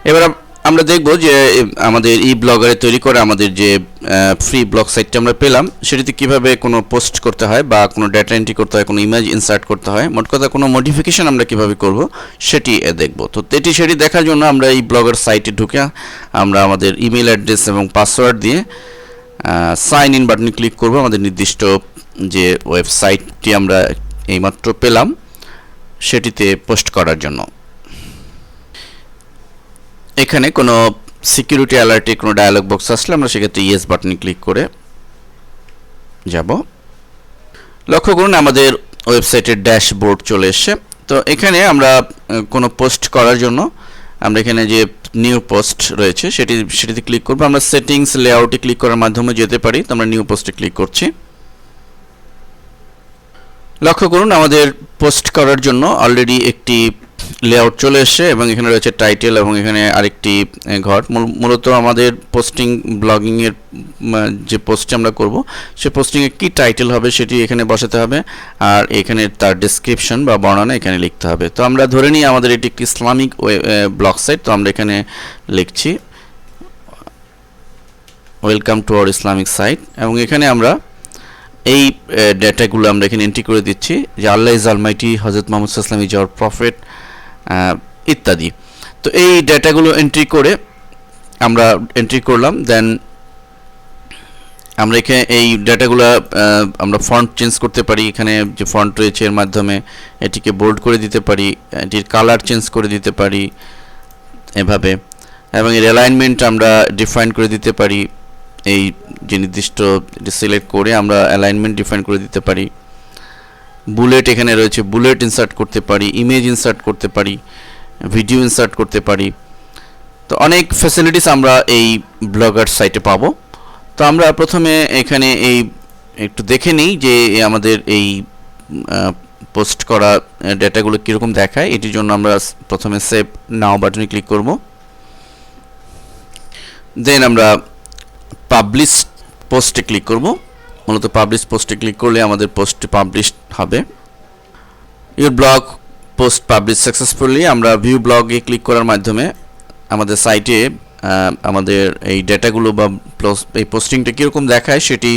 এবার আমরা দেখব যে আমাদের ই ব্লগারে তৈরি করা আমাদের যে ফ্রি ব্লগ সাইটটা আমরা পেলাম সেটিতে কিভাবে কোনো পোস্ট করতে হয় বা কোনো ডেটা এন্ট্রি করতে হয়, কোনো ইমেজ ইনসার্ট করতে হয়, মোট কথা কোনো মডিফিকেশন আমরা কিভাবে করব সেটি দেখব। তো সেটি দেখার জন্য আমরা এই ব্লগার সাইটে ঢুকে আমরা আমাদের ইমেল অ্যাড্রেস এবং পাসওয়ার্ড দিয়ে সাইন ইন বাটনে ক্লিক করব আমাদের নির্দিষ্ট যে ওয়েবসাইটটি আমরা এইমাত্র পেলাম সেটিতে পোস্ট করার জন্য। এখানে কোনো সিকিউরিটি অ্যালার্টে কোনো ডায়ালগ বক্স আসলে আমরা সেক্ষেত্রে ইয়েস বাটনে ক্লিক করে যাব। লক্ষ্য করুন আমাদের ওয়েবসাইটের ড্যাশবোর্ড চলে এসছে। তো এখানে আমরা কোনো পোস্ট করার জন্য আমরা এখানে যে নিউ পোস্ট রয়েছে সেটিতে ক্লিক করব। আমরা সেটিংস লেআউটে ক্লিক করার মাধ্যমে যেতে পারি, তো আমরা নিউ পোস্টে ক্লিক করছি। লক্ষ্য করুন আমাদের পোস্ট করার জন্য অলরেডি একটি লেআউট চলে এসেছে এবং এখানে রয়েছে টাইটেল এবং এখানে আরেকটি ঘর। মূলত আমাদের পোস্টিং ব্লগিংয়ের যে পোস্ট আমরা করব সে পোস্টিংয়ে কী টাইটেল হবে সেটি এখানে বসাতে হবে, আর এখানে তার ডেসক্রিপশন বা বর্ণনা এখানে লিখতে হবে। তো আমরা ধরে নিই আমাদের এটি একটি ইসলামিক ব্লগ সাইট, তো আমরা এখানে লিখছি welcome to our Islamic site এবং এখানে আমরা এই ডেটাগুলো আমরা এখানে এন্ট্রি করে দিচ্ছি যে আল্লাহ ইজ অলমাইটি, হযরত মুহাম্মদ সাল্লাল্লাহু আলাইহি ওয়াসাল্লাম ইজ আওয়ার প্রফেট ইত্যাদি। তো এই ডেটাগুলো এন্ট্রি করে আমরা এন্ট্রি করলাম। দেন আমরা এখানে এই ডেটাগুলো আমরা ফন্ট চেঞ্জ করতে পারি। এখানে যে ফন্ট রয়েছে এর মাধ্যমে এটিকে বোল্ড করে দিতে পারি, এটির কালার চেঞ্জ করে দিতে পারি এভাবে, এবং এর অ্যালাইনমেন্ট আমরা ডিফাইন করে দিতে পারি। এই যে নির্দিষ্ট সিলেক্ট করে আমরা অ্যালাইনমেন্ট ডিফাইন করে দিতে পারি। বুলেট এখানে রয়েছে, বুলেট ইনসার্ট করতে পারি, ইমেজ ইনসার্ট করতে পারি, ভিডিও ইনসার্ট করতে পারি। তো অনেক ফ্যাসিলিটিস আমরা এই ব্লগার সাইটে পাবো। তো আমরা প্রথমে এখানে এই একটু দেখে নিই যে আমাদের এই পোস্ট করা ডেটাগুলো কীরকম দেখায়। এটির জন্য আমরা প্রথমে সেভ নাও বাটনে ক্লিক করব। দেন আমরা পাবলিশ পোস্টে ক্লিক করব। মূলত পাবলিশ পোস্টে ক্লিক করলে আমাদের পোস্টটি পাবলিশ হবে। Your blog post publish successfully. আমরা ভিউ ব্লগে ক্লিক করার মাধ্যমে আমাদের সাইটে আমাদের এই ডেটাগুলো বা এই পোস্টিংটা কীরকম দেখায় সেটি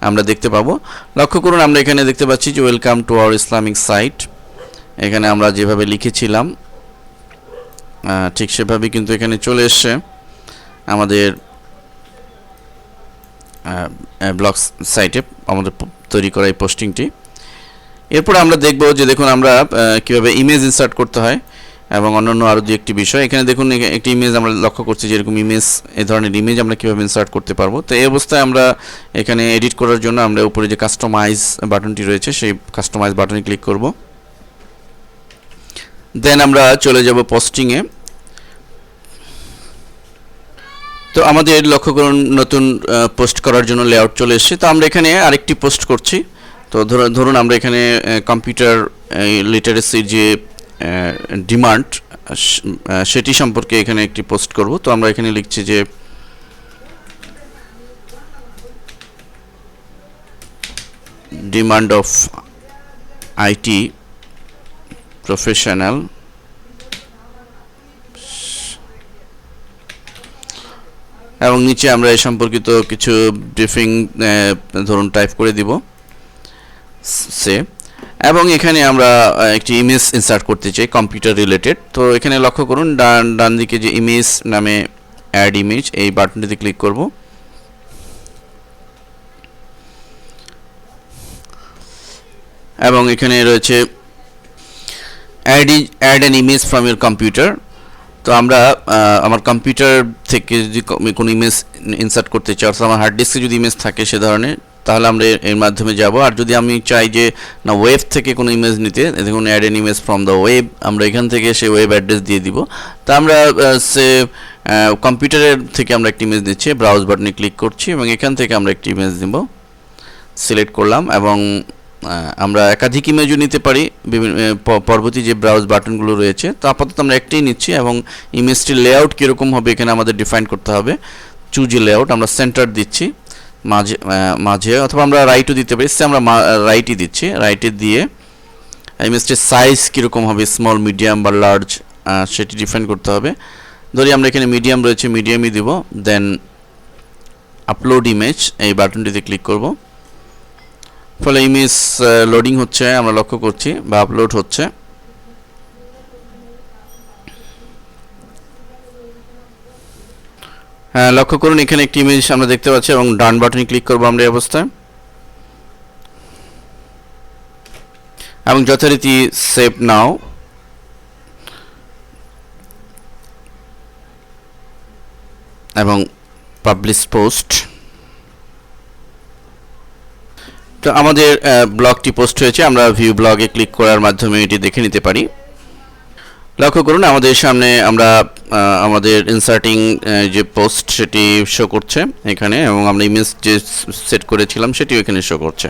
আমরা দেখতে পাবো। লক্ষ্য করুন আমরা এখানে দেখতে পাচ্ছি যে welcome to our Islamic site. এখানে আমরা যেভাবে লিখেছিলাম ঠিক সেভাবেই কিন্তু এখানে চলে এসছে আমাদের ব্লগ সাইটে আমাদের তৈরি করা এই পোস্টিংটি। এরপর আমরা দেখব যে দেখুন আমরা কীভাবে ইমেজ ইনসার্ট করতে হয় এবং অন্যান্য আরও দু একটি বিষয়। এখানে দেখুন একটি ইমেজ আমরা লক্ষ্য করছি যে এরকম ইমেজ, এই ধরনের ইমেজ আমরা কীভাবে ইনসার্ট করতে পারবো। তো এই অবস্থায় আমরা এখানে এডিট করার জন্য আমরা উপরে যে কাস্টমাইজ বাটনটি রয়েছে সেই কাস্টমাইজ বাটনে ক্লিক করব। দেন আমরা চলে যাব পোস্টিংয়ে। তো আমাদের লক্ষ্য করুন নতুন পোস্ট করার জন্য লেআউট চলে এসেছে। তো আমরা এখানে আরেকটি পোস্ট করছি। তো ধরুন আমরা এখানে কম্পিউটার লিটারেসির যে ডিমান্ড সেটি সম্পর্কে এখানে একটি পোস্ট করব। তো আমরা এখানে লিখছি যে ডিমান্ড অফ আইটি প্রফেশনাল এবং নিচে আমরা এই সম্পর্কিত কিছু ব্রিফিং ধরুন টাইপ করে দিব সে, এবং এখানে আমরা একটি ইমেজ ইনসার্ট করতে চাই কম্পিউটার রিলেটেড। তো এখানে লক্ষ্য করুন ডান দিকে যে ইমেজ নামে অ্যাড ইমেজ এই বাটনটিতে ক্লিক করব। এবং এখানে রয়েছে add an image from your computer. তো আমরা আমার কম্পিউটার থেকে যদি কোনো ইমেজ ইনসার্ট করতে চাই, অর্থাৎ আমার হার্ড ডিস্কে যদি ইমেজ থাকে সে ধরনের, তাহলে আমরা এর মাধ্যমে যাব। আর যদি আমি চাই যে না ওয়েব থেকে কোনো ইমেজ নিতে, দেখুন add an image from the web, আমরা এখান থেকে সেই ওয়েব অ্যাড্রেস দিয়ে দিব। তা আমরা সে কম্পিউটারের থেকে আমরা একটি ইমেজ দিচ্ছি, ব্রাউজ বাটনে ক্লিক করছি এবং এখান থেকে আমরা একটি ইমেজ দিব, সিলেক্ট করলাম এবং আমরা একাধিক ইমেজও নিতে পারি পরবর্তী যে ব্রাউজ বাটনগুলো রয়েছে। তো আপাতত আমরা একটাই নিচ্ছি এবং ইমেজটির লেআউট কীরকম হবে এখানে আমাদের ডিফাইন করতে হবে। চুজ লেআউট, আমরা সেন্টার দিচ্ছি মাঝে অথবা আমরা রাইটও দিতে পারি, আমরা রাইটই দিচ্ছি। রাইটে দিয়ে ইমেজটির সাইজ কীরকম হবে, স্মল, মিডিয়াম বা লার্জ সেটি ডিফাইন করতে হবে। ধরি আমরা এখানে মিডিয়াম রয়েছে, মিডিয়ামই দিব, দেন আপলোড ইমেজ এই বাটনটিতে ক্লিক করব। ফলে ইমেজ লোডিং হচ্ছে আমরা লক্ষ্য করছি, বা আপলোড হচ্ছে। হ্যাঁ, লক্ষ্য করুন এখানে একটি ইমেজ আমরা দেখতে পাচ্ছি এবং ডান বাটনে ক্লিক করব আমরা এই অবস্থায়, এবং যথারীতি সেভ নাও এবং পাবলিশ পোস্ট। তো আমাদের ব্লগটি পোস্ট হয়েছে, আমরা ভিউ ব্লগে ক্লিক করার মাধ্যমে এটি দেখে নিতে পারি। লক্ষ্য করুন আমাদের সামনে আমরা আমাদের ইনসার্টিং যে পোস্ট সেটি শো করছে এখানে, এবং আমরা ইমেজ যে সেট করেছিলাম সেটিও এখানে শো করছে।